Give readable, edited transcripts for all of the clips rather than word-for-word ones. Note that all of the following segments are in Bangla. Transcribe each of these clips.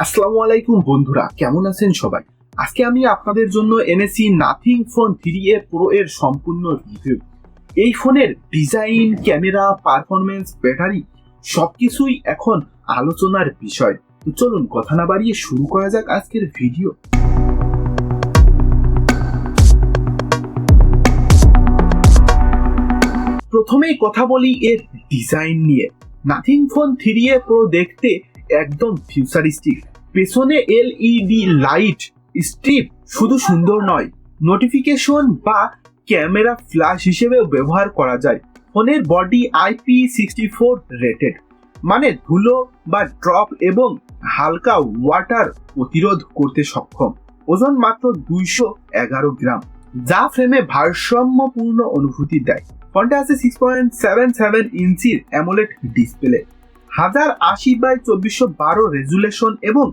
আসসালামু আলাইকুম বন্ধুরা, কেমন আছেন সবাই? আজকে আমি আপনাদের জন্য এনেছি নাথিং ফোন 3a Pro এর সম্পূর্ণ রিভিউ। এই ফোনের ডিজাইন, ক্যামেরা, পারফরমেন্স, ব্যাটারি সবকিছুই এখন আলোচনার বিষয়। তো চলুন কথা না বাড়িয়ে শুরু করা যাক আজকের ভিডিও। প্রথমেই কথা বলি এর ডিজাইন নিয়ে। নাথিং ফোন 3a Pro দেখতে একদম ফিউচারিস্টিক। পেছনে এলইডি লাইট স্ট্রিপ শুধু সুন্দর নয়, নোটিফিকেশন বা ক্যামেরা ফ্ল্যাশ হিসেবেও ব্যবহার করা যায়। ফোনের বডি IP64 রেটেড, মানে ধুলো বা ড্রপ এবং হালকা ওয়াটার প্রতিরোধ করতে সক্ষম। ওজন মাত্র 211 গ্রাম, যা ফ্রেমে ভারসাম্যপূর্ণ অনুভূতি দেয়। ফোনটা আছে 6.77 ইঞ্চির অ্যামোলেড ডিসপ্লে, 1080x2412 রেজুলেশন এবং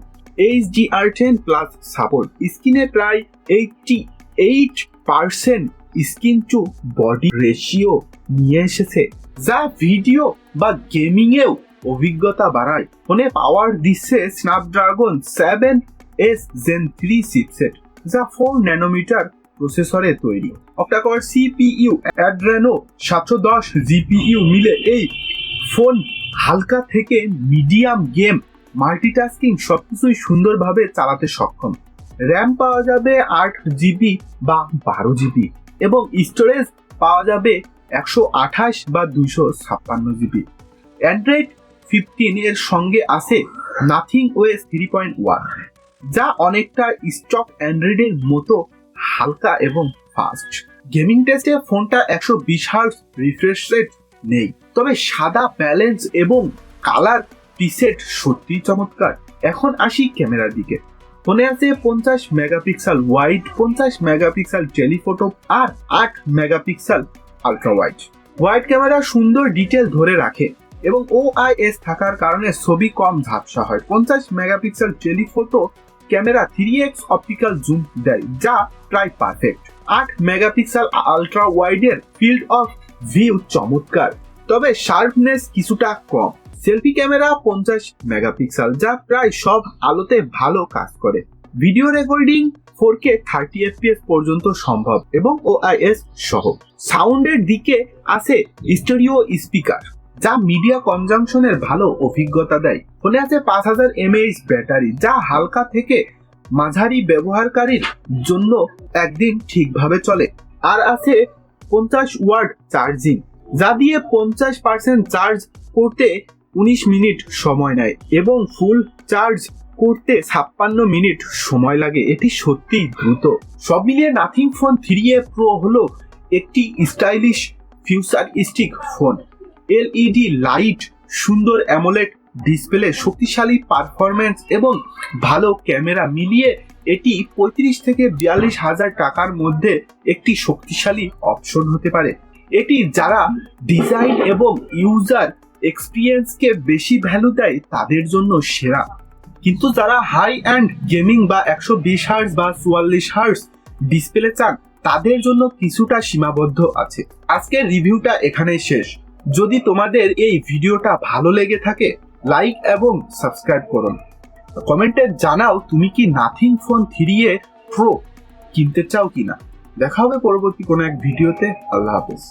HDR10+ সাপোর্ট। স্ক্রিনে প্রায় 88% স্ক্রিন টু বডি রেশিও নিয়ে এসেছে, যা ভিডিও বা গেমিং এও অভিজ্ঞতা বাড়ায়। ফোনে পাওয়ার দিচ্ছে স্ন্যাপড্রাগন 7S Gen 3 চিপসেট, যা 4 ন্যানোমিটার প্রসেসরে তৈরি। অক্টা-কোর CPU, অ্যাড্রেনো 710 GPU মিলে এই ফোন হালকা থেকে মিডিয়াম গেম, মাল্টিটাস্কিং সবকিছুই সুন্দরভাবে চালাতে সক্ষম। র্যাম পাওয়া যাবে 8GB বা 12GB এবং স্টোরেজ পাওয়া যাবে 128 বা 256GB। অ্যান্ড্রয়েড 15 এর সঙ্গে আছে নাথিং OS 3.1, যা অনেকটা স্টক অ্যান্ড্রয়েডের মতো হালকা এবং ফাস্ট। গেমিং টেস্টে ফোনটা 120 হার্টজ রিফ্রেশ রেট নেই, তবে সাদা ব্যালেন্স এবং কালার প্রিসেট সত্যি চমৎকার। এখন আসি ক্যামেরার দিকে। ফোনে আছে 50 মেগাপিক্সেল ওয়াইড, 50 মেগাপিক্সেল টেলিফটো আর 8 megapixel ultra wide. Wide camera সুন্দর ডিটেল ধরে রাখে এবং OIS থাকার কারণে ছবি কম ঝাপসা হয়। 50 megapixel telephoto camera 3x optical zoom দেয়, যা প্রায় পারফেক্ট। 8 মেগাপিক্সেল আলট্রা ওয়াইডের ফিল্ড অফ ভিউ চমৎকার, তবে শার্পনেস কিছুটা কম। সেলফি ক্যামেরা 50 মেগাপিক্সেল, যা প্রায় সব আলোতে ভালো কাজ করে। ভিডিও রেকর্ডিং 4K 30 FPS পর্যন্ত সম্ভব এবং OIS সহ। সাউন্ডের দিকে আছে স্টেরিও স্পিকার, যা মিডিয়া কনজাম্পশনের ভালো অভিজ্ঞতা দেয়। ফোনে আছে 5000 mAh ব্যাটারি, যা হালকা থেকে মাঝারি ব্যবহারকারীর জন্য একদিন ঠিকভাবে চলে। আর আছে 50 ওয়াট চার্জিং, যা দিয়ে 50% চার্জ করতে 19 মিনিট সময় নেয় এবং ফুল চার্জ করতে 56 মিনিট সময় লাগে। এটি সত্যিই দ্রুত। সব মিলিয়ে নাথিং ফোন 3a Pro হলো একটি stylish futuristic phone. LED light, সুন্দর অ্যামোলেড ডিসপ্লে, শক্তিশালী পারফরমেন্স এবং ভালো ক্যামেরা মিলিয়ে এটি 35 থেকে 42 হাজার টাকার মধ্যে একটি শক্তিশালী অপশন হতে পারে। এটি যারা ডিজাইন এবং ইউজার এক্সপিরিয়েন্সকে বেশি ভ্যালু দেয় তাদের জন্য সেরা, কিন্তু যারা হাই অ্যান্ড গেমিং বা 120 হার্টজ বা 44 হার্টজ ডিসপ্লে চান তাদের জন্য কিছুটা সীমাবদ্ধ আছে। আজকের রিভিউটা এখানেই শেষ। যদি তোমাদের এই ভিডিওটা ভালো লেগে থাকে, লাইক এবং সাবস্ক্রাইব করুন। কমেন্টে জানাও তুমি কি নাথিং ফোন 3a Pro কিনতে চাও কিনা। দেখা হবে পরবর্তী কোনো এক ভিডিওতে। আল্লাহ হাফেজ।